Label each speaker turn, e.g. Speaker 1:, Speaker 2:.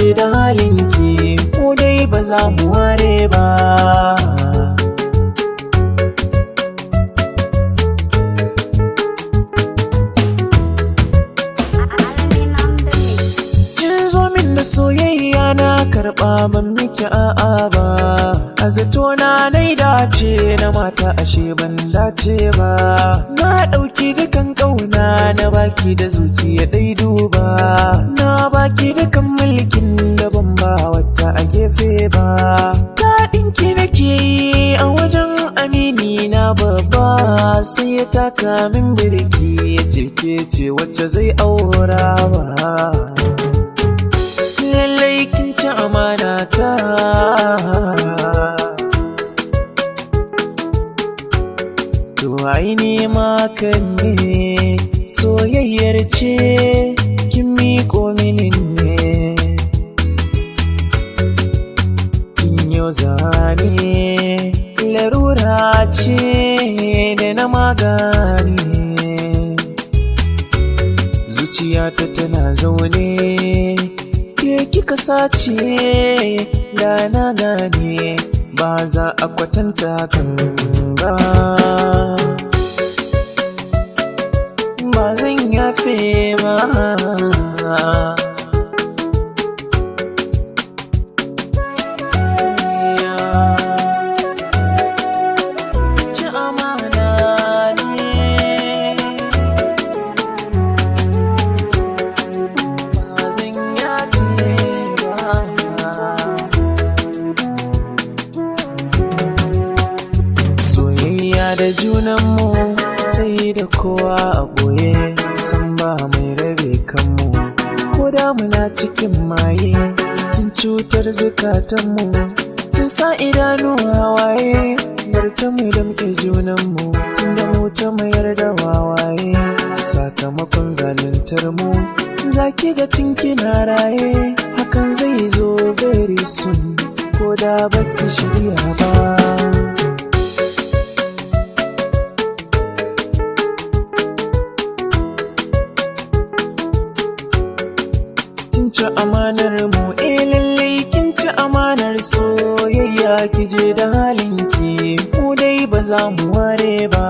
Speaker 1: je da halinki, mu dai ba za mu ware ba. Da soyayya na karɓa ban miki a'a ba, a zatona nai dace na mata ashe ban dace ba. Na ɗauki dukan ƙauna na baki da zuciya ɗai duba, na baki dukan mulkin da ban ba wata a gefe ba. Daɗinki nake yi a wajen amini na babba, sai ya taka min birki ya ce ke ce wacce zai aura ba. Lallai kin ci amana ta, to ai ni ma kan ne soyayyar ce kin miƙo mini ne. Kin yo zane larura ce da na magani, zuciyata tana zaune ke kika sace da na gane ba za a kwatanta kan ba. Ba zan yafe ba. Ci amana ne, ba zan yafe. Soyayya da junanmu ta yi da kowa a ɓoye, san ba mai rabe kanmu ko da muna cikin maye. Kin cutar zukatanmu, kin sa idanuwa waye, barka mu damƙe junanmu tunda mu ta mayar da wawaye. Sakamakon zaluntar mu zaki ga kina raye, hakan zai zo very soon ko da baki shirya ba. Kin ci amanar mu, lallai kin ci amanar soyayya, ki je da halinki, mu dai ba za mu ware ba.